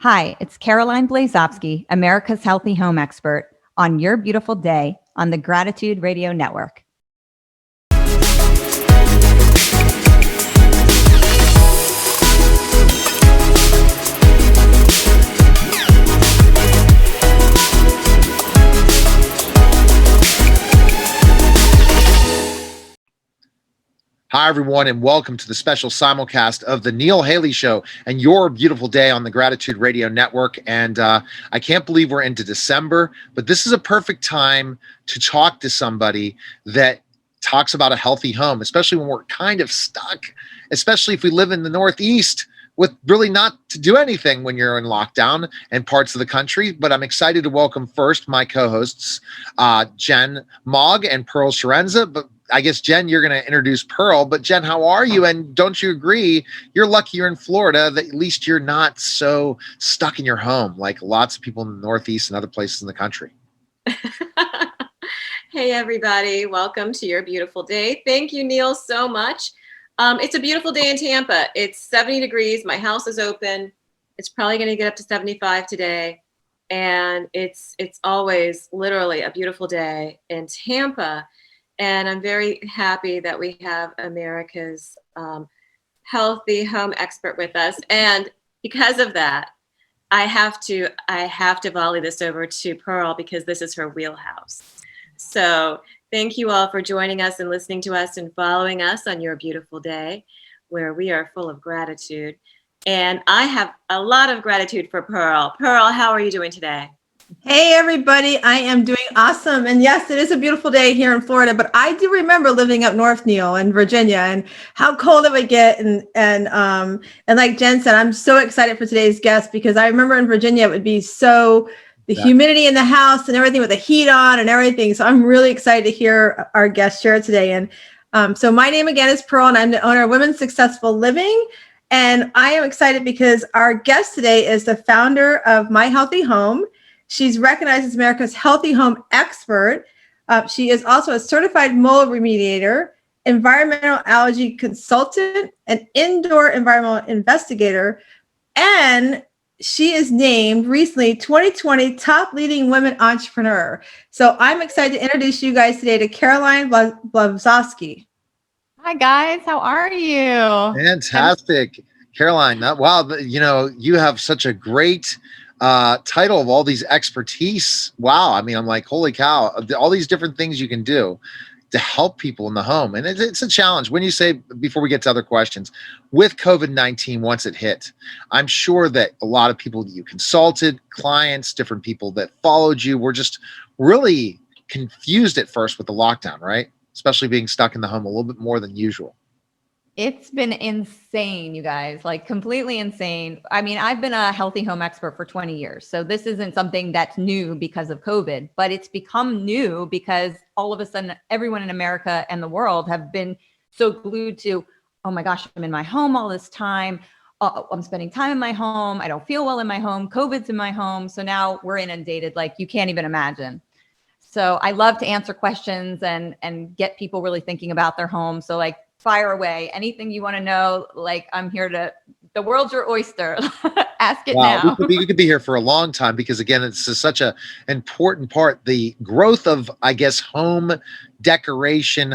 Hi, it's Caroline Blazovsky, America's Healthy Home Expert, on Your Beautiful Day on the Gratitude Radio Network. Hi, everyone, and welcome to the special simulcast of the Neil Haley Show and Your Beautiful Day on the Gratitude Radio Network. And I can't believe we're into December, but this is a perfect time to talk to somebody that talks about a healthy home, especially when we're kind of stuck, especially if we live in the Northeast with really not to do anything when you're in lockdown in parts of the country. But I'm excited to welcome first my co-hosts, Jen Mogg and Peal Chiarenza. But I guess, Jen, you're going to introduce Pearl. But Jen, how are you? And don't you agree? You're lucky you're in Florida, that at least you're not so stuck in your home like lots of people in the Northeast and other places in the country. Hey, everybody. Welcome to Your Beautiful Day. Thank you, Neil, so much. It's a beautiful day in Tampa. It's 70 degrees. My house is open. It's probably going to get up to 75 today. And it's always literally a beautiful day in Tampa. And I'm very happy that we have America's healthy home expert with us. And because of that, I have to volley this over to Pearl because this is her wheelhouse. So thank you all for joining us and listening to us and following us on Your Beautiful Day, where we are full of gratitude. And I have a lot of gratitude for Pearl. Pearl, how are you doing today? Hey, everybody. I am doing awesome. And yes, it is a beautiful day here in Florida, but I do remember living up north, Neil, in Virginia, and how cold it would get. And like Jen said, I'm so excited for today's guest because I remember in Virginia, it would be the humidity in the house and everything with the heat on and everything. So I'm really excited to hear our guest share today. And so my name again is Pearl, and I'm the owner of Women's Successful Living. And I am excited because our guest today is the founder of My Healthy Home. She's recognized as America's Healthy Home Expert. She is also a certified mold remediator, environmental allergy consultant, an indoor environmental investigator, and she is named recently 2020 Top Leading Women Entrepreneur. So I'm excited to introduce you guys today to Caroline Blazovsky. Hi, guys. How are you? Fantastic. Caroline, wow, you have such a great title of all these expertise. Wow. I mean, I'm like, holy cow, all these different things you can do to help people in the home. And it's a challenge. When you say, before we get to other questions, with COVID-19, once it hit, I'm sure that a lot of people you consulted, clients, different people that followed you were just really confused at first with the lockdown, right? Especially being stuck in the home a little bit more than usual. It's been insane, you guys, like completely insane. I mean, I've been a healthy home expert for 20 years. So this isn't something that's new because of COVID, but it's become new because all of a sudden everyone in America and the world have been so glued to, oh my gosh, I'm in my home all this time. I'm spending time in my home. I don't feel well in my home. COVID's in my home. So now we're inundated like you can't even imagine. So I love to answer questions and get people really thinking about their home. So like, fire away. Anything you want to know, like I'm here the world's your oyster. Ask it now. We could be here for a long time because again, it's such an important part. The growth of, I guess, home decoration,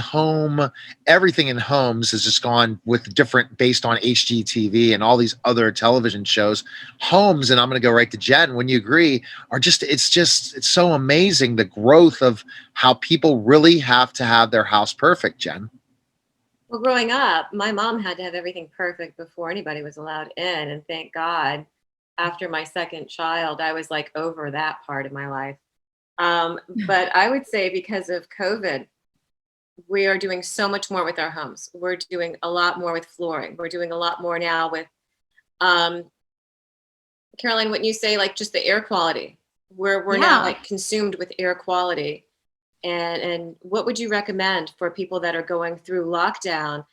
everything in homes has just gone with different based on HGTV and all these other television shows. Homes, and I'm going to go right to Jen, when you agree, it's so amazing the growth of how people really have to have their house perfect, Jen. Well, growing up, my mom had to have everything perfect before anybody was allowed in. And thank God, after my second child, I was like over that part of my life. But I would say because of COVID, we are doing so much more with our homes. We're doing a lot more with flooring. We're doing a lot more now with, Caroline, wouldn't you say like just the air quality? We're now like consumed with air quality. And what would you recommend for people that are going through lockdown?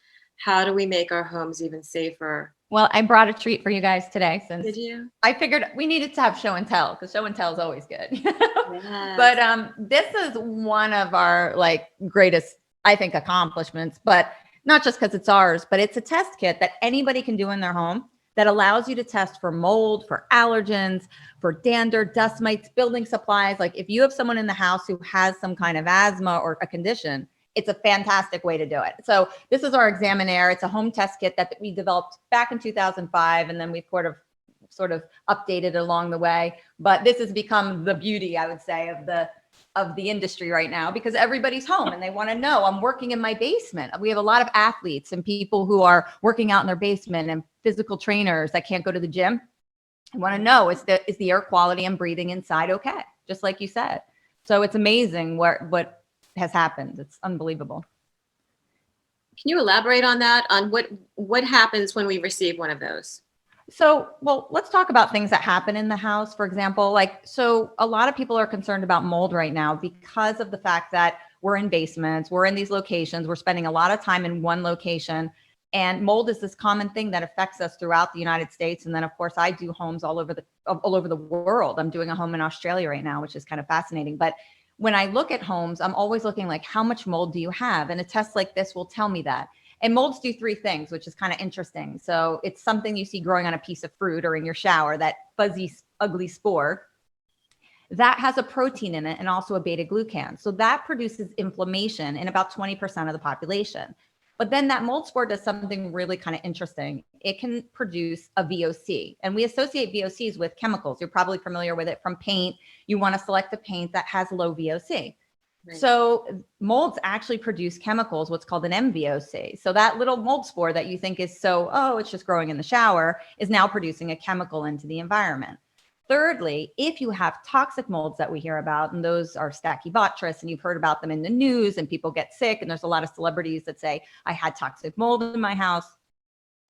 How do we make our homes even safer? Well, I brought a treat for you guys today. Did you? I figured we needed to have show and tell because show and tell is always good. Yes. But this is one of our like greatest, I think, accomplishments, but not just because it's ours, but it's a test kit that anybody can do in their home that allows you to test for mold, for allergens, for dander, dust mites, building supplies. Like if you have someone in the house who has some kind of asthma or a condition, it's a fantastic way to do it. So this is our Examinaire. It's a home test kit that we developed back in 2005, and then we've sort of updated along the way. But this has become the beauty, I would say, of the industry right now, because everybody's home and they want to know, I'm working in my basement. We have a lot of athletes and people who are working out in their basement, and physical trainers that can't go to the gym. I want to know, is the air quality I'm breathing inside okay? Just like you said. So it's amazing what has happened. It's unbelievable. Can you elaborate on that, on what happens when we receive one of those? So, well, let's talk about things that happen in the house. For example, so a lot of people are concerned about mold right now because of the fact that we're in basements, we're in these locations, we're spending a lot of time in one location, and mold is this common thing that affects us throughout the United States. And then, of course, I do homes all over the world. I'm doing a home in Australia right now, which is kind of fascinating. But when I look at homes, I'm always looking like, how much mold do you have? And a test like this will tell me that. And molds do three things, which is kind of interesting. So it's something you see growing on a piece of fruit or in your shower, that fuzzy, ugly spore. That has a protein in it and also a beta glucan. So that produces inflammation in about 20% of the population. But then that mold spore does something really kind of interesting. It can produce a VOC. And we associate VOCs with chemicals. You're probably familiar with it from paint. You want to select a paint that has low VOC. Right. So molds actually produce chemicals, what's called an MVOC. So that little mold spore that you think is it's just growing in the shower, is now producing a chemical into the environment. Thirdly, if you have toxic molds that we hear about, and those are Stachybotrys, and you've heard about them in the news, and people get sick, and there's a lot of celebrities that say, I had toxic mold in my house,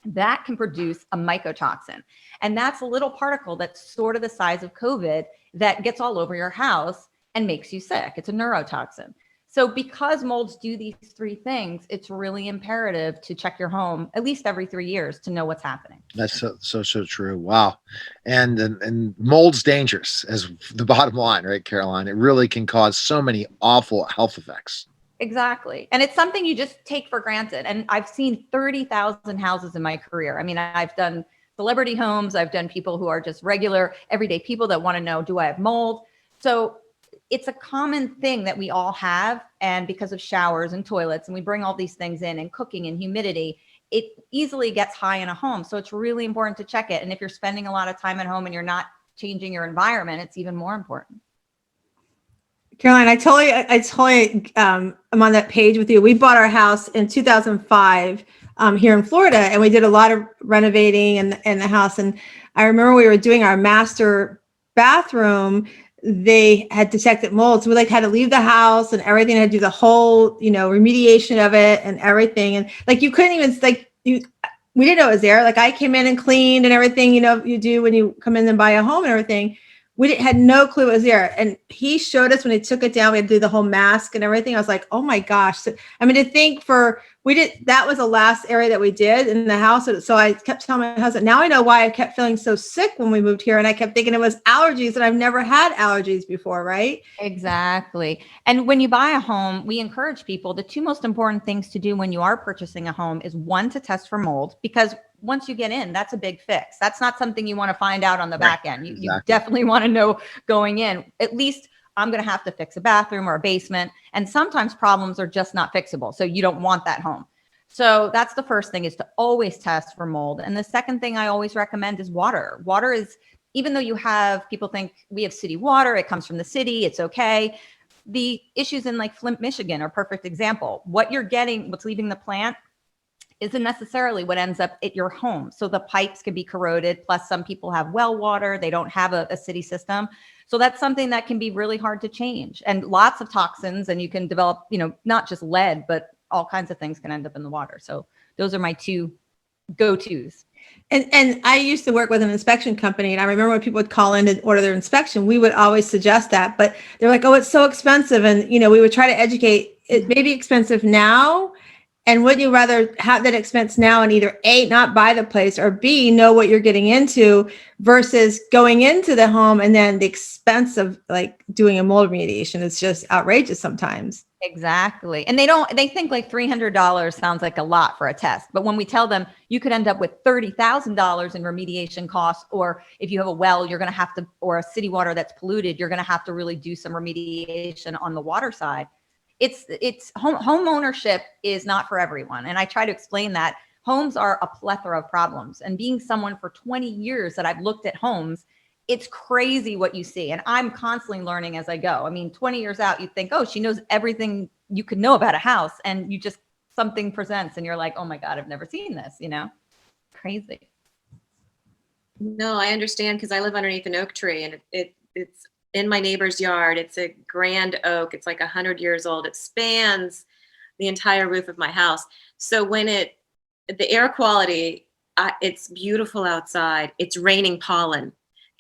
that can produce a mycotoxin. And that's a little particle that's sort of the size of COVID that gets all over your house and makes you sick. It's a neurotoxin. So because molds do these three things, it's really imperative to check your home at least every 3 years to know what's happening. That's so true. Wow. And mold's dangerous, as the bottom line, right, Caroline? It really can cause so many awful health effects. Exactly. And it's something you just take for granted. And I've seen 30,000 houses in my career. I mean, I've done celebrity homes. I've done people who are just regular, everyday people that want to know, do I have mold? So it's a common thing that we all have. And because of showers and toilets, and we bring all these things in, and cooking and humidity, it easily gets high in a home. So it's really important to check it. And if you're spending a lot of time at home and you're not changing your environment, it's even more important. Caroline, I totally I'm on that page with you. We bought our house in 2005 here in Florida, and we did a lot of renovating in the house. And I remember we were doing our master bathroom. They had detected mold. So we had to leave the house and everything, had to do the whole, remediation of it and everything. And you couldn't even we didn't know it was there. I came in and cleaned and everything, you do when you come in and buy a home and everything. We had no clue it was there. And he showed us when he took it down, we had to do the whole mask and everything. I was like, oh my gosh. So, I mean, to think that was the last area that we did in the house. So I kept telling my husband, now I know why I kept feeling so sick when we moved here. And I kept thinking it was allergies, and I've never had allergies before, right? Exactly. And when you buy a home, we encourage people, the two most important things to do when you are purchasing a home is, one, to test for mold, because once you get in, that's a big fix. That's not something you want to find out on the back end. You definitely want to know going in, at least I'm going to have to fix a bathroom or a basement. And sometimes problems are just not fixable. So you don't want that home. So that's the first thing, is to always test for mold. And the second thing I always recommend is water. Water is, even though people think we have city water, it comes from the city, it's okay. The issues in Flint, Michigan are a perfect example. What you're getting, what's leaving the plant, isn't necessarily what ends up at your home. So the pipes can be corroded. Plus, some people have well water. They don't have a city system. So that's something that can be really hard to change. And lots of toxins, and you can develop, not just lead, but all kinds of things can end up in the water. So those are my two go-tos. And I used to work with an inspection company, and I remember when people would call in to order their inspection, we would always suggest that, but they're like, oh, it's so expensive. And, we would try to educate. It may be expensive now. And would you rather have that expense now and either A, not buy the place, or B, know what you're getting into, versus going into the home and then the expense of doing a mold remediation is just outrageous sometimes. Exactly. And they think like $300 sounds like a lot for a test. But when we tell them you could end up with $30,000 in remediation costs, or if you have a well, you're going to have to, or a city water that's polluted, you're going to have to really do some remediation on the water side. It's home ownership is not for everyone. And I try to explain that homes are a plethora of problems. And being someone for 20 years that I've looked at homes, it's crazy what you see. And I'm constantly learning as I go. I mean, 20 years out, you think, oh, she knows everything you could know about a house. And you just, something presents and you're like, oh my God, I've never seen this, crazy. No, I understand, because I live underneath an oak tree, and it's in my neighbor's yard. It's a grand oak. It's like 100 years old. It spans the entire roof of my house. So when the air quality, it's beautiful outside. It's raining pollen.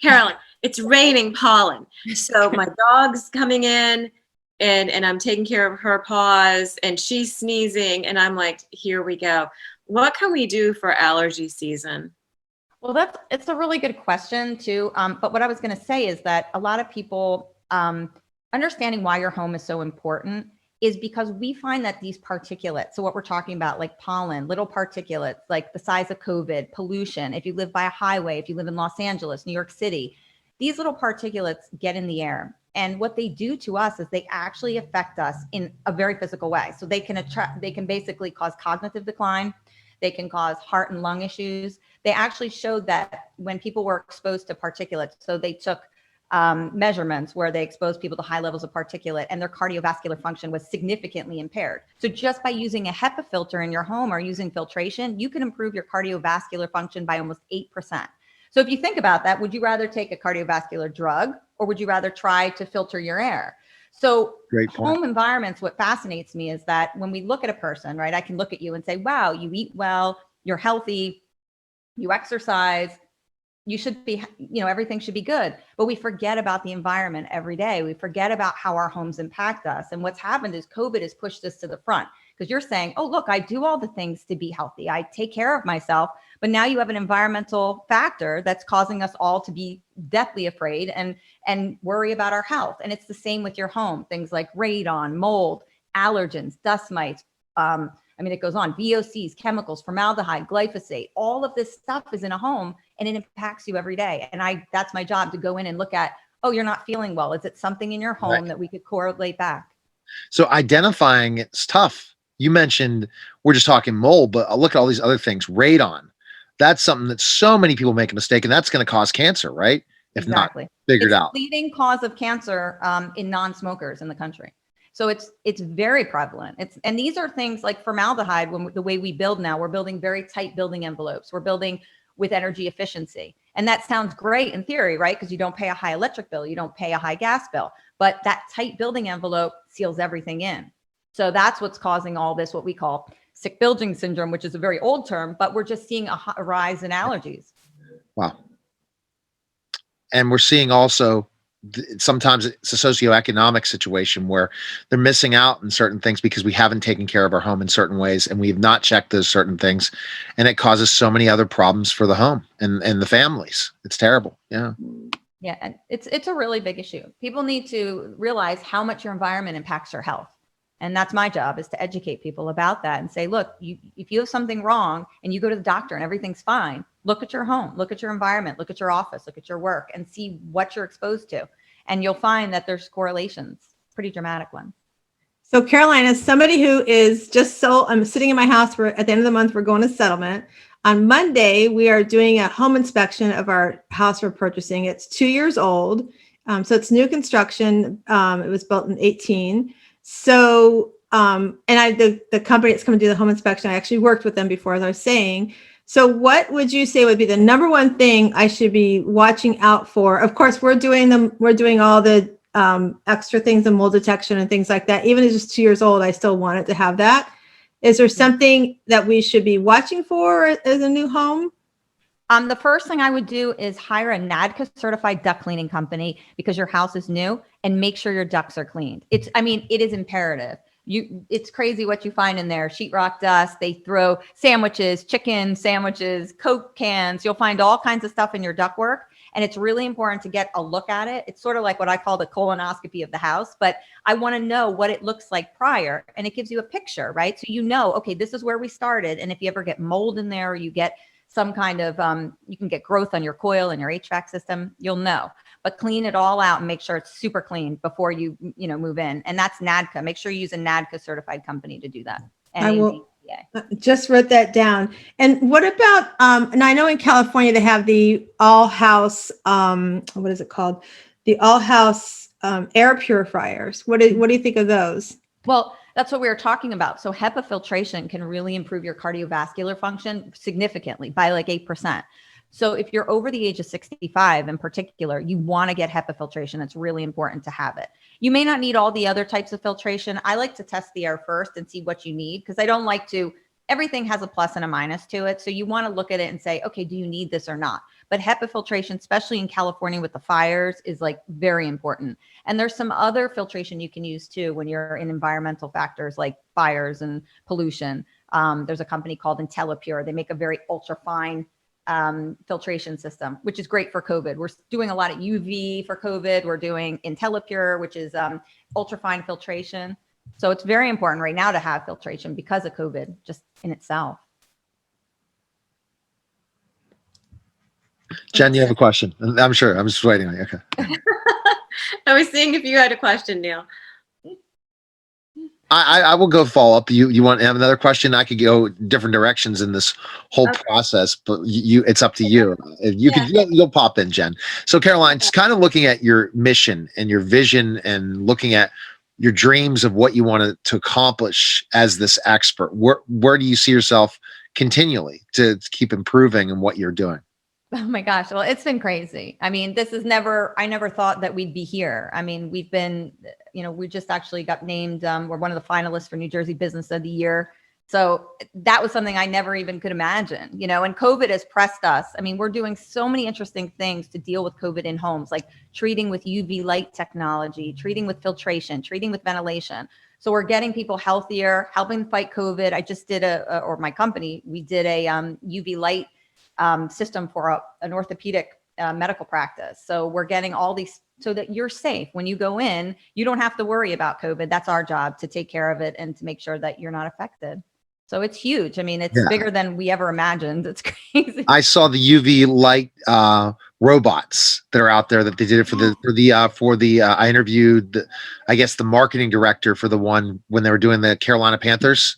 Caroline, it's raining pollen. So my dog's coming in and I'm taking care of her paws and she's sneezing and I'm like, here we go. What can we do for allergy season? Well, it's a really good question too. But what I was going to say is that a lot of people understanding why your home is so important is because we find that these particulates, so what we're talking about, like pollen, little particulates, like the size of COVID, pollution, if you live by a highway, if you live in Los Angeles, New York City, these little particulates get in the air. And what they do to us is they actually affect us in a very physical way. So they can basically cause cognitive decline. They can cause heart and lung issues. They actually showed that when people were exposed to particulates, so they took measurements where they exposed people to high levels of particulate and their cardiovascular function was significantly impaired. So just by using a HEPA filter in your home or using filtration, you can improve your cardiovascular function by almost 8%. So if you think about that, would you rather take a cardiovascular drug or would you rather try to filter your air? So home environments, what fascinates me is that when we look at a person, right, I can look at you and say, wow, you eat well, you're healthy, you exercise, you should be, everything should be good. But we forget about the environment every day. We forget about how our homes impact us. And what's happened is COVID has pushed us to the front because you're saying, oh, look, I do all the things to be healthy. I take care of myself. But now you have an environmental factor that's causing us all to be deathly afraid and worry about our health. And it's the same with your home. Things like radon, mold, allergens, dust mites, it goes on, VOCs, chemicals, formaldehyde, glyphosate, all of this stuff is in a home and it impacts you every day. And that's my job, to go in and look at, oh, you're not feeling well. Is it something in your home that we could correlate back? So identifying it's tough. You mentioned, we're just talking mold, but I'll look at all these other things. Radon, that's something that so many people make a mistake, and that's going to cause cancer, right? If not figured out. It's the leading cause of cancer in non-smokers in the country. So it's very prevalent. And these are things like formaldehyde. The way we build now, we're building very tight building envelopes. We're building with energy efficiency. And that sounds great in theory, right? Because you don't pay a high electric bill, you don't pay a high gas bill, but that tight building envelope seals everything in. So that's what's causing all this, what we call sick building syndrome, which is a very old term, but we're just seeing a rise in allergies. Wow. And we're seeing also sometimes it's a socioeconomic situation where they're missing out on certain things because we haven't taken care of our home in certain ways and we have not checked those certain things, and it causes so many other problems for the home and the families. It's terrible. Yeah. And it's a really big issue. People need to realize how much your environment impacts your health. And that's my job, is to educate people about that and say, look, if you have something wrong and you go to the doctor and everything's fine, look at your home, look at your environment, look at your office, look at your work, and see what you're exposed to. And you'll find that there's correlations, pretty dramatic ones. So Caroline, as somebody who is I'm sitting in my house, at the end of the month, we're going to settlement. On Monday, we are doing a home inspection of our house we're purchasing. It's 2 years old. So it's new construction. It was built in 2018. So, the company that's coming to do the home inspection, I actually worked with them before, as I was saying. So what would you say would be the number one thing I should be watching out for? Of course, we're doing all the extra things, the mold detection and things like that. Even if it's 2 years old, I still want it to have that. Is there something that we should be watching for as a new home? The first thing I would do is hire a NADCA certified duct cleaning company because your house is new, and make sure your ducts are cleaned. It is imperative. It's crazy what you find in there. Sheetrock dust, they throw sandwiches, chicken sandwiches, Coke cans. You'll find all kinds of stuff in your ductwork. And it's really important to get a look at it. It's sort of like what I call the colonoscopy of the house, but I want to know what it looks like prior, and it gives you a picture, right? So you know, okay, this is where we started. And if you ever get mold in there, or you get some kind of, you can get growth on your coil and your HVAC system, you'll know. But clean it all out and make sure it's super clean before you move in. And that's NADCA. Make sure you use a NADCA certified company to do that. I will just wrote that down. And what about, and I know in California, they have the all house, what is it called? The all house air purifiers. What do you think of those? Well, that's what we were talking about. So HEPA filtration can really improve your cardiovascular function significantly by like 8%. So if you're over the age of 65 in particular, you want to get HEPA filtration. It's really important to have it. You may not need all the other types of filtration. I like to test the air first and see what you need, because I don't like to, everything has a plus and a minus to it. So you want to look at it and say, okay, do you need this or not? But HEPA filtration, especially in California with the fires, is like very important. And there's some other filtration you can use too when you're in environmental factors like fires and pollution. There's a company called IntelliPure. They make a very ultra fine filtration system, which is great for COVID. We're doing a lot of UV for COVID. We're doing IntelliPure, which is ultrafine filtration. So it's very important right now to have filtration because of COVID just in itself. Jen, you have a question? I'm sure. I'm just waiting on you. Okay. I was seeing if you had a question, Neil. I will go follow up. You want to have another question? I could go different directions in this whole process, but it's up to you. You'll pop in, Jen. So Caroline, just kind of looking at your mission and your vision and looking at your dreams of what you want to accomplish as this expert. Where do you see yourself continually to keep improving in what you're doing? Oh my gosh. Well, it's been crazy. I mean, I never thought that we'd be here. I mean, we've been, we just actually got named, we're one of the finalists for New Jersey Business of the Year. So that was something I never even could imagine, and COVID has pressed us. I mean, we're doing so many interesting things to deal with COVID in homes, like treating with UV light technology, treating with filtration, treating with ventilation. So we're getting people healthier, helping fight COVID. I just did or my company, we did a UV light system for an orthopedic medical practice. So we're getting all these so that you're safe. When you go in, you don't have to worry about COVID. That's our job, to take care of it and to make sure that you're not affected. So it's huge. I mean, it's bigger than we ever imagined. It's crazy. I saw the UV light robots that are out there that they did it for the I interviewed the marketing director for the one when they were doing the Carolina Panthers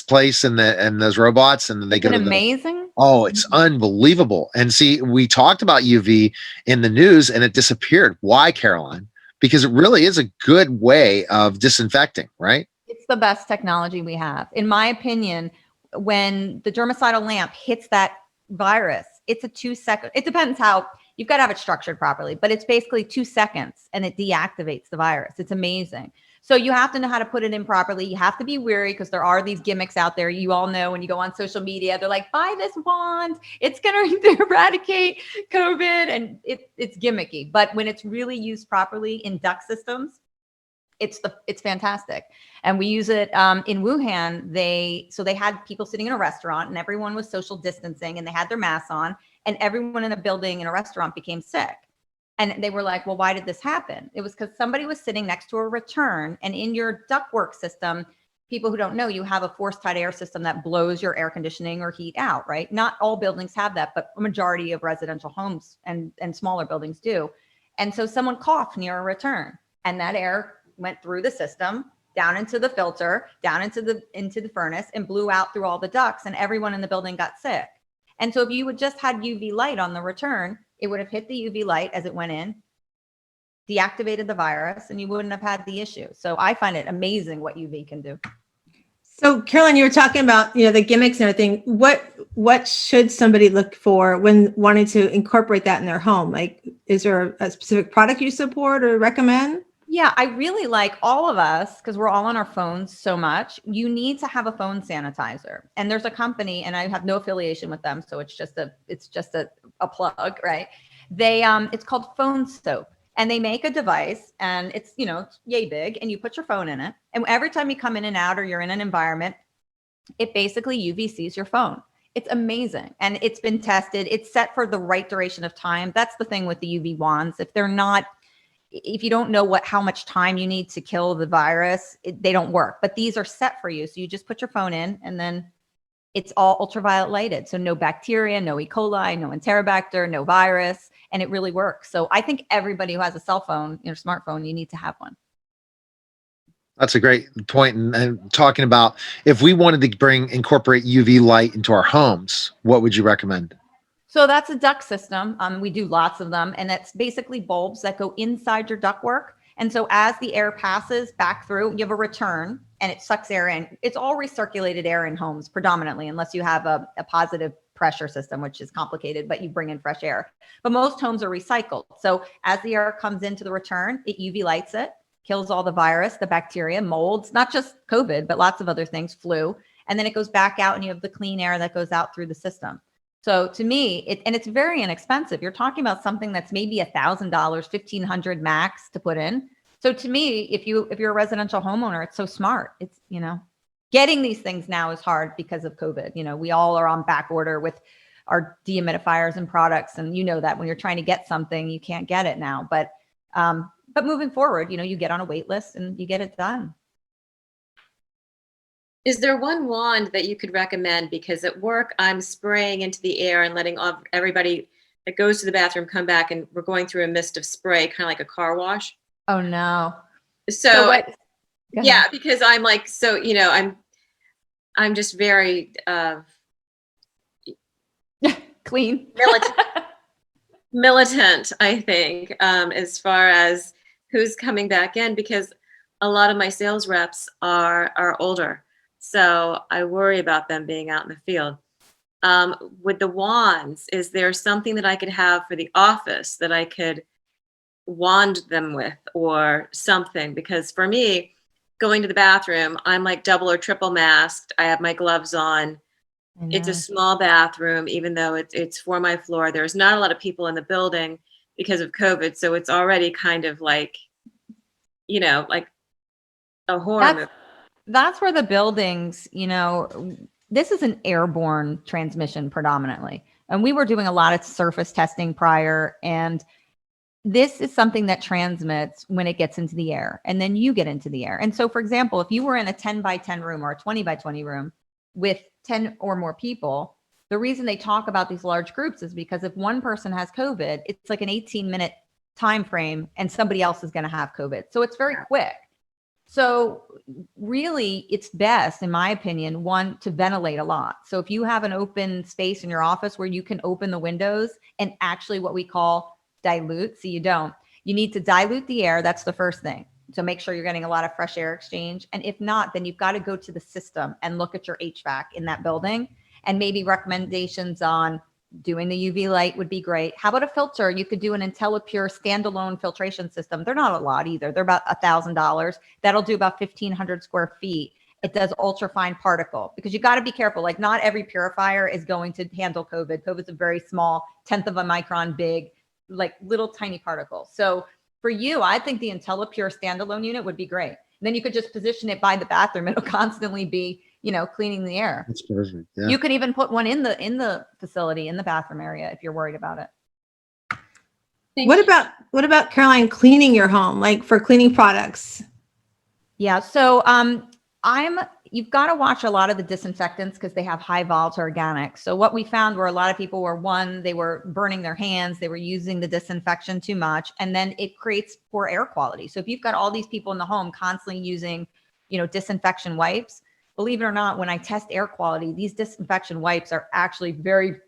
place and those robots, and then they go to amazing. Oh, it's unbelievable. And see, we talked about UV in the news and it disappeared. Why, Caroline? Because it really is a good way of disinfecting, right? It's the best technology we have. In my opinion, when the germicidal lamp hits that virus, it's a 2-second, it depends how, you've got to have it structured properly, but it's basically 2 seconds and it deactivates the virus. It's amazing. So you have to know how to put it in properly. You have to be wary because there are these gimmicks out there. You all know when you go on social media, they're like, buy this wand. It's going to eradicate COVID. And it's gimmicky. But when it's really used properly in duct systems, it's fantastic. And we use it in Wuhan. They had people sitting in a restaurant and everyone was social distancing and they had their masks on and everyone in a building in a restaurant became sick. And they were like, well, why did this happen? It was because somebody was sitting next to a return, and in your ductwork system, people who don't know, you have a force tight air system that blows your air conditioning or heat out, right? Not all buildings have that, but a majority of residential homes and smaller buildings do. And so someone coughed near a return and that air went through the system, down into the filter, down into the furnace and blew out through all the ducts, and everyone in the building got sick. And so if you would just had UV light on the return, it would have hit the UV light as it went in, deactivated the virus, and you wouldn't have had the issue. So I find it amazing what UV can do. So Caroline, you were talking about, the gimmicks and everything. What should somebody look for when wanting to incorporate that in their home? Like, is there a specific product you support or recommend? Yeah, I really like all of us, because we're all on our phones so much. You need to have a phone sanitizer. And there's a company, and I have no affiliation with them, so it's just a plug, right? It's called Phone Soap. And they make a device, and it's yay big, and you put your phone in it. And every time you come in and out or you're in an environment, it basically UVCs your phone. It's amazing. And it's been tested. It's set for the right duration of time. That's the thing with the UV wands. If you don't know how much time you need to kill the virus, they don't work. But these are set for you. So you just put your phone in and then it's all ultraviolet lighted. So no bacteria, no E. coli, no Enterobacter, no virus. And it really works. So I think everybody who has a cell phone, smartphone, you need to have one. That's a great point. And talking about if we wanted to incorporate UV light into our homes, what would you recommend? So that's a duct system. We do lots of them. And it's basically bulbs that go inside your ductwork. And so as the air passes back through, you have a return and it sucks air in. It's all recirculated air in homes predominantly, unless you have a positive pressure system, which is complicated, but you bring in fresh air. But most homes are recycled. So as the air comes into the return, it UV lights it, kills all the virus, the bacteria, molds, not just COVID, but lots of other things, flu. And then it goes back out and you have the clean air that goes out through the system. So to me, it's very inexpensive. You're talking about something that's maybe $1,000, $1,500 max to put in. So to me, if you're a residential homeowner, it's so smart. It's, getting these things now is hard because of COVID. We all are on back order with our dehumidifiers and products. And that when you're trying to get something, you can't get it now. But moving forward, you get on a wait list and you get it done. Is there one wand that you could recommend? Because at work, I'm spraying into the air and letting everybody that goes to the bathroom come back, and we're going through a mist of spray, kind of like a car wash. Oh no. So yeah, because I'm like, I'm just very clean, militant, I think, as far as who's coming back in, because a lot of my sales reps are older. So I worry about them being out in the field. With the wands, is there something that I could have for the office that I could wand them with or something? Because for me, going to the bathroom, I'm like double or triple masked. I have my gloves on. It's a small bathroom, even though it's for my floor. There's not a lot of people in the building because of COVID. So it's already kind of like, like a horror movie. That's where the buildings, this is an airborne transmission predominantly. And we were doing a lot of surface testing prior. And this is something that transmits when it gets into the air. And then you get into the air. And so, for example, if you were in a 10 by 10 room or a 20 by 20 room with 10 or more people, the reason they talk about these large groups is because if one person has COVID, it's like an 18-minute time frame and somebody else is going to have COVID. So it's very quick. So really, it's best, in my opinion, one, to ventilate a lot. So if you have an open space in your office where you can open the windows and actually what we call dilute, you need to dilute the air. That's the first thing. So make sure you're getting a lot of fresh air exchange. And if not, then you've got to go to the system and look at your HVAC in that building, and maybe recommendations on doing the UV light would be great. How about a filter? You could do an IntelliPure standalone filtration system. They're not a lot either. They're about $1,000. That'll do about 1,500 square feet. It does ultra fine particle, because you got to be careful. Like, not every purifier is going to handle COVID. COVID's a very small 1/10 of a micron big, like little tiny particles. So for you, I think the IntelliPure standalone unit would be great. And then you could just position it by the bathroom. It'll constantly be, cleaning the air. That's perfect. Yeah. You could even put one in the facility, in the bathroom area, if you're worried about it. What about Caroline, cleaning your home, like for cleaning products? Yeah. So you've got to watch a lot of the disinfectants because they have high volatile organics. So what we found were a lot of people were, they were burning their hands, they were using the disinfection too much, and then it creates poor air quality. So if you've got all these people in the home constantly using, disinfection wipes, believe it or not, when I test air quality, these disinfection wipes are actually very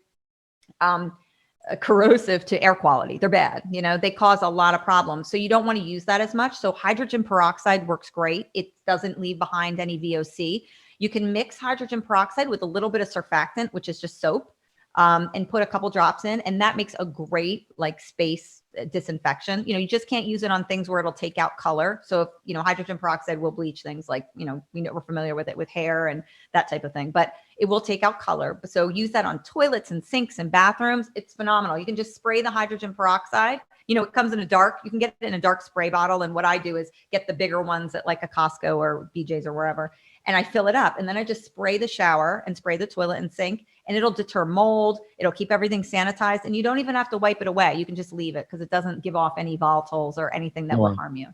corrosive to air quality. They're bad. They cause a lot of problems. So you don't want to use that as much. So hydrogen peroxide works great. It doesn't leave behind any VOC. You can mix hydrogen peroxide with a little bit of surfactant, which is just soap, and put a couple drops in, and that makes a great space disinfection. You just can't use it on things where it'll take out color. So if, hydrogen peroxide will bleach things like, we're familiar with it with hair and that type of thing, but it will take out color. So use that on toilets and sinks and bathrooms. It's phenomenal. You can just spray the hydrogen peroxide. It comes in you can get it in a dark spray bottle. And what I do is get the bigger ones at like a Costco or BJ's or wherever, and I fill it up. And then I just spray the shower and spray the toilet and sink. and it'll deter mold. It'll keep everything sanitized, and you don't even have to wipe it away. You can just leave it because it doesn't give off any volatiles or anything that will harm you.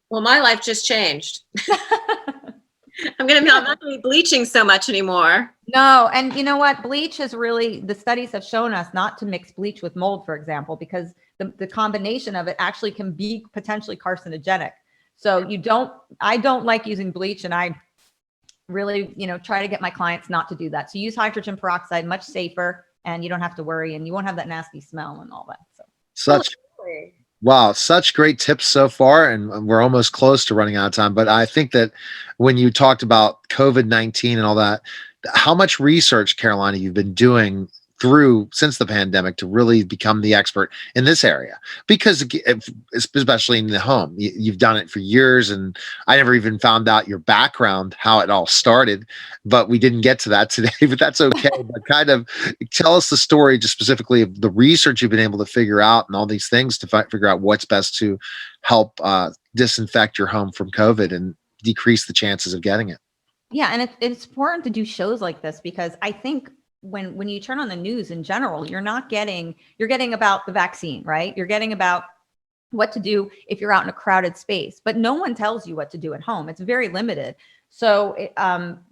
Well, my life just changed. I'm not going to be bleaching so much anymore. No. And you know what? Bleach is really, the studies have shown us not to mix bleach with mold, for example, because the combination of it actually can be potentially carcinogenic. So I don't like using bleach, and I really, try to get my clients not to do that. So use hydrogen peroxide, much safer, and you don't have to worry, and you won't have that nasty smell and all that. So Wow, such great tips so far, and we're almost close to running out of time. But I think that when you talked about COVID-19 and all that, how much research, Carolina, you've been doing since the pandemic to really become the expert in this area, because especially in the home, you've done it for years, and I never even found out your background, how it all started, but we didn't get to that today, but that's okay. But kind of tell us the story just specifically of the research you've been able to figure out and all these things to figure out what's best to help disinfect your home from COVID and decrease the chances of getting it. Yeah. And it's important to do shows like this, because I think when you turn on the news in general, you're getting about the vaccine, right? You're getting about what to do if you're out in a crowded space, but no one tells you what to do at home. It's very limited. So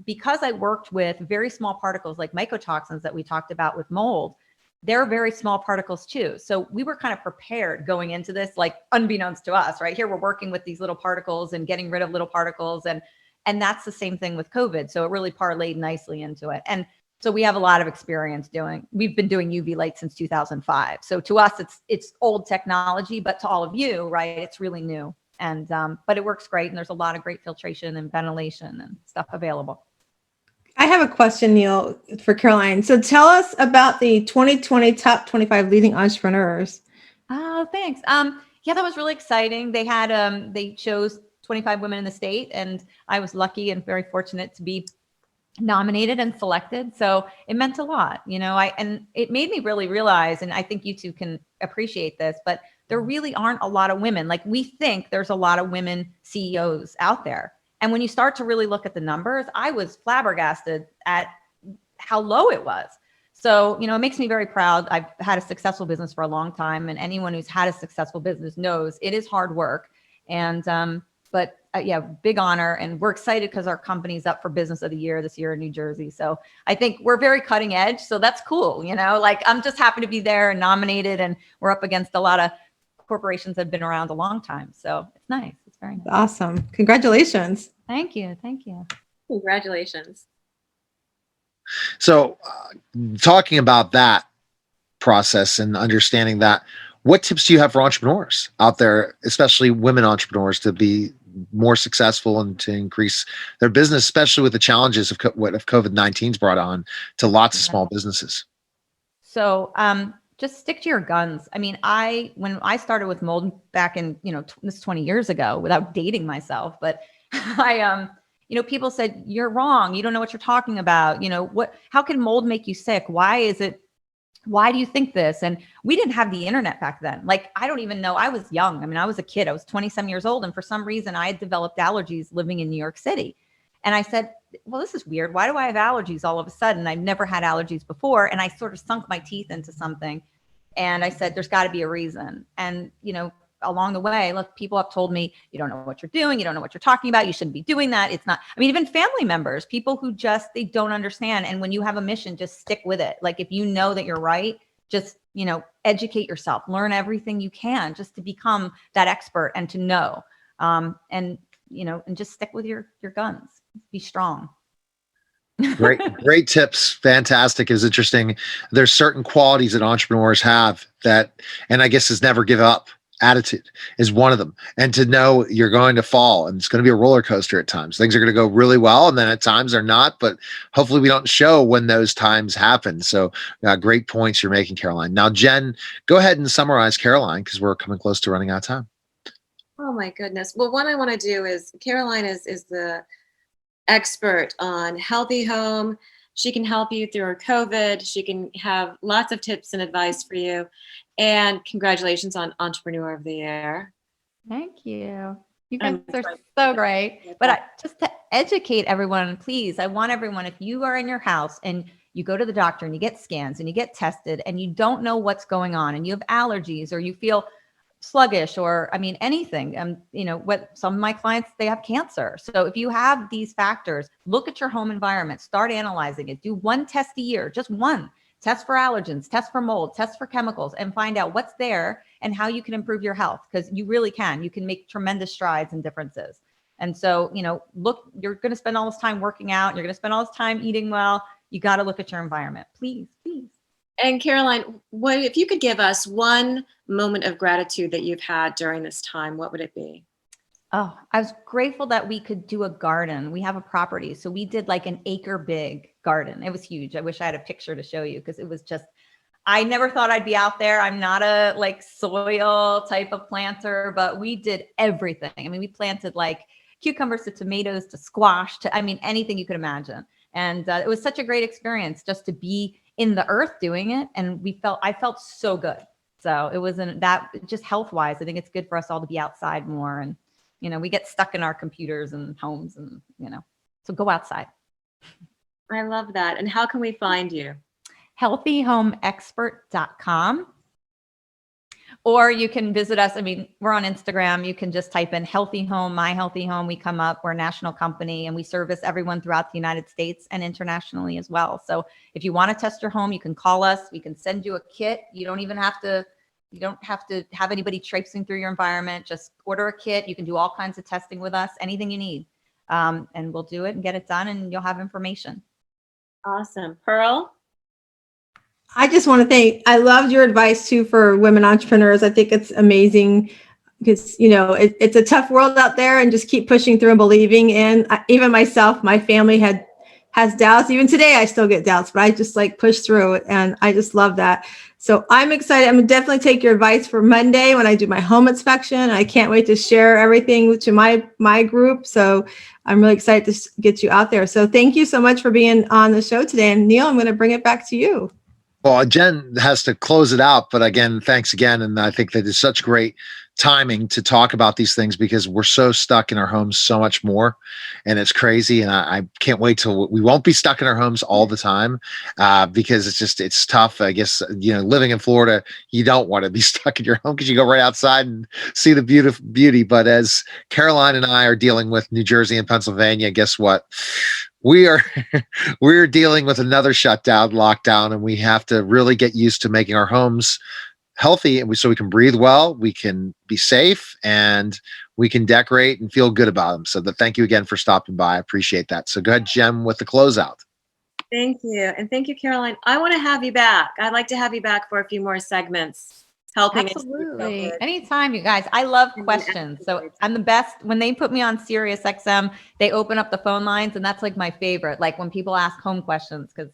because I worked with very small particles like mycotoxins that we talked about with mold, they're very small particles too. So we were kind of prepared going into this, like unbeknownst to us, right? Here we're working with these little particles and getting rid of little particles. And that's the same thing with COVID. So it really parlayed nicely into it. And so we have a lot of experience we've been doing UV light since 2005. So to us, it's old technology, but to all of you, right, it's really new. And, but it works great. And there's a lot of great filtration and ventilation and stuff available. I have a question, Neil, for Caroline. So tell us about the 2020 top 25 leading entrepreneurs. Oh, thanks. Yeah, that was really exciting. They had, they chose 25 women in the state, and I was lucky and very fortunate to be nominated and selected. So it meant a lot, and it made me really realize, and I think you two can appreciate this, but there really aren't a lot of women. Like, we think there's a lot of women CEOs out there. And when you start to really look at the numbers, I was flabbergasted at how low it was. So, it makes me very proud. I've had a successful business for a long time, and anyone who's had a successful business knows it is hard work. And, but yeah, big honor. And we're excited because our company's up for Business of the Year this year in New Jersey. So I think we're very cutting edge. So that's cool. Like, I'm just happy to be there and nominated, and we're up against a lot of corporations that have been around a long time. So it's nice. It's very nice. Awesome. Congratulations. Thank you. Thank you. Congratulations. So talking about that process and understanding that, what tips do you have for entrepreneurs out there, especially women entrepreneurs, to be more successful and to increase their business, especially with the challenges of what COVID-19's brought on to lots of small businesses? So just stick to your guns. I mean, when I started with mold back in, this is 20 years ago, without dating myself, but people said, you're wrong. You don't know what you're talking about. How can mold make you sick? Why do you think this? And we didn't have the internet back then. Like, I don't even know. I was young. I mean, I was a kid. I was 27 years old. And for some reason, I had developed allergies living in New York City. And I said, well, this is weird. Why do I have allergies all of a sudden? I've never had allergies before. And I sort of sunk my teeth into something. And I said, there's got to be a reason. And, along the way, look, people have told me, you don't know what you're doing. You don't know what you're talking about. You shouldn't be doing that. It's not, even family members, people who they don't understand. And when you have a mission, just stick with it. Like, if you know that you're right, just, educate yourself, learn everything you can just to become that expert and to know, and just stick with your guns, be strong. Great tips. Fantastic. It's interesting. There's certain qualities that entrepreneurs have that, and I guess is never give up. Attitude is one of them, and to know you're going to fall, and it's going to be a roller coaster at times. Things are going to go really well, and then at times they're not, but hopefully we don't show when those times happen. So great points you're making, Caroline. Now, Jen, go ahead and summarize Caroline, because we're coming close to running out of time. Oh my goodness. Well, what I want to do is, Caroline is the expert on healthy home. She can help you through COVID. She can have lots of tips and advice for you. And congratulations on Entrepreneur of the Year. Thank you. You guys are so great. But just to educate everyone, please, I want everyone, if you are in your house and you go to the doctor and you get scans and you get tested and you don't know what's going on and you have allergies or you feel sluggish or, I mean, anything. You know, what some of my clients, they have cancer. So if you have these factors, look at your home environment, start analyzing it, do one test a year, just one. Test for allergens, test for mold, test for chemicals, and find out what's there and how you can improve your health, because you really can. You can make tremendous strides and differences. And so, you know, look, you're going to spend all this time working out. You're going to spend all this time eating well. You got to look at your environment. Please, please. And Caroline, what if you could give us one moment of gratitude that you've had during this time, what would it be? Oh, I was grateful that we could do a garden. We have a property. So we did like an acre big garden. It was huge. I wish I had a picture to show you because it was just, I never thought I'd be out there. I'm not a like soil type of planter, but we did everything. I mean, we planted like cucumbers to tomatoes to squash to, I mean, anything you could imagine. And it was such a great experience just to be in the earth doing it. And I felt so good. So it wasn't that, just health wise, I think it's good for us all to be outside more. And you know, we get stuck in our computers and homes and, you know, so go outside. I love that. And how can we find you? healthyhomeexpert.com. Or you can visit us. I mean, we're on Instagram. You can just type in Healthy Home, My Healthy Home. We come up. We're a national company and we service everyone throughout the United States and internationally as well. So if you want to test your home, you can call us. We can send you a kit. You don't have to have anybody traipsing through your environment. Just order a kit. You can do all kinds of testing with us, anything you need. And we'll do it and get it done and you'll have information. Awesome. Pearl? I just want to thank, I loved your advice too for women entrepreneurs. I think it's amazing because, you know, it's a tough world out there and just keep pushing through and believing in. Even myself, my family has doubts. Even today, I still get doubts, but I just like push through it. And I just love that. So I'm excited. I'm gonna definitely take your advice for Monday when I do my home inspection. I can't wait to share everything to my group. So I'm really excited to get you out there. So thank you so much for being on the show today. And Neil, I'm going to bring it back to you. Well, Jen has to close it out, but again, thanks again. And I think that is such great timing to talk about these things because we're so stuck in our homes so much more and it's crazy. And I can't wait till we won't be stuck in our homes all the time because it's tough. I guess, you know, living in Florida, you don't want to be stuck in your home because you go right outside and see the beauty. But as Caroline and I are dealing with New Jersey and Pennsylvania, guess what? We're dealing with another shutdown, lockdown, and we have to really get used to making our homes healthy and so we can breathe well, we can be safe, and we can decorate and feel good about them. So thank you again for stopping by. I appreciate that. So go ahead, Jem, with the closeout. Thank you. And thank you, Caroline. I want to have you back. I'd like to have you back for a few more segments. Helping. Absolutely. Anytime, you guys. I love questions. So I'm the best. When they put me on SiriusXM, they open up the phone lines and that's like my favorite. Like when people ask home questions, because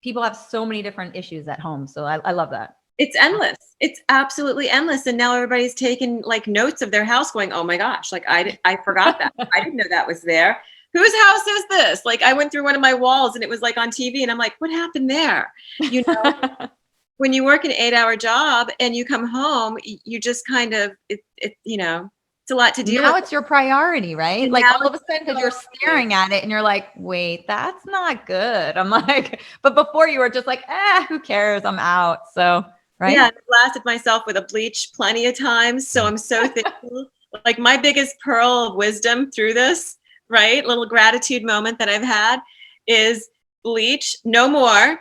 people have so many different issues at home. So I love that. It's endless. It's absolutely endless. And now everybody's taking like notes of their house going, oh my gosh, like I forgot that. I didn't know that was there. Whose house is this? Like I went through one of my walls and it was like on TV and I'm like, what happened there? You know? When you work an 8-hour job and you come home, you just kind of, you know, it's a lot to deal with. Now it's your priority, right? And like now all of a sudden, because you're staring at it and you're like, wait, that's not good. I'm like, but before you were just like, who cares? I'm out. So, right. Yeah, I blasted myself with a bleach plenty of times. So I'm so thankful. Like my biggest pearl of wisdom through this, right? Little gratitude moment that I've had is bleach, no more.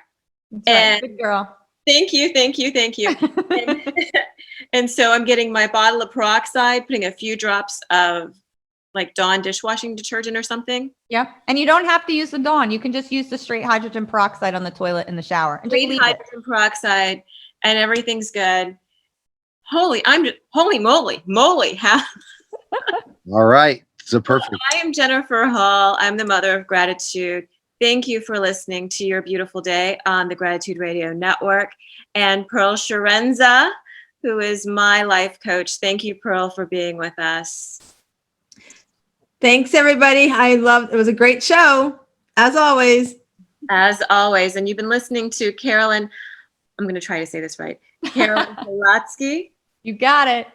That's and right. Good girl. Thank you. And so I'm getting my bottle of peroxide, putting a few drops of like Dawn dishwashing detergent or something. Yeah. And you don't have to use the Dawn. You can just use the straight hydrogen peroxide on the toilet in the shower. And just leave hydrogen peroxide and everything's good. Holy moly. All right. So perfect. I am Jennifer Hall. I'm the mother of gratitude. Thank you for listening to Your Beautiful Day on the Gratitude Radio Network. And Peal Chiarenza, who is my life coach. Thank you, Pearl, for being with us. Thanks, everybody. It was a great show, as always. As always. And you've been listening to Caroline, I'm going to try to say this right, Caroline Blazovsky. You got it,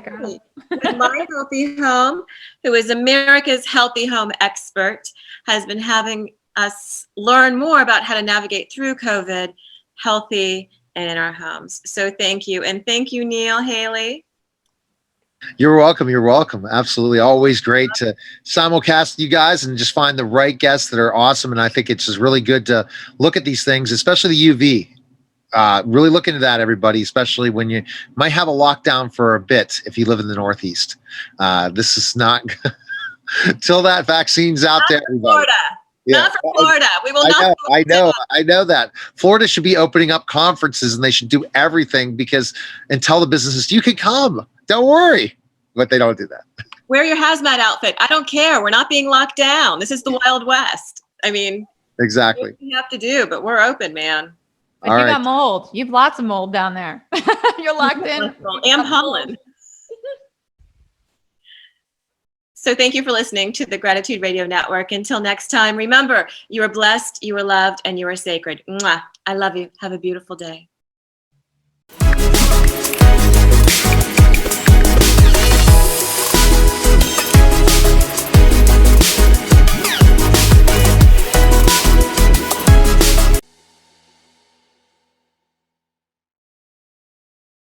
girl. With My Healthy Home, who is America's healthy home expert, has been having us learn more about how to navigate through COVID healthy and in our homes. So thank you. And thank you, Neil, Haley. You're welcome. You're welcome. Absolutely. Always great to simulcast you guys and just find the right guests that are awesome. And I think it's just really good to look at these things, especially the UV. Really look into that, everybody, especially when you might have a lockdown for a bit if you live in the Northeast. This is not till that vaccine's out there. Florida. Yeah. Not for Florida. We will not. I know that. Florida should be opening up conferences and they should do everything and tell the businesses, you can come. Don't worry. But they don't do that. Wear your hazmat outfit. I don't care. We're not being locked down. This is the Wild West. I mean, exactly. We have to do, but we're open, man. But you got mold. You've lots of mold down there. You're locked in. Am Holland. So thank you for listening to the Gratitude Radio Network. Until next time, remember, you are blessed, you are loved, and you are sacred. Mwah. I love you. Have a beautiful day.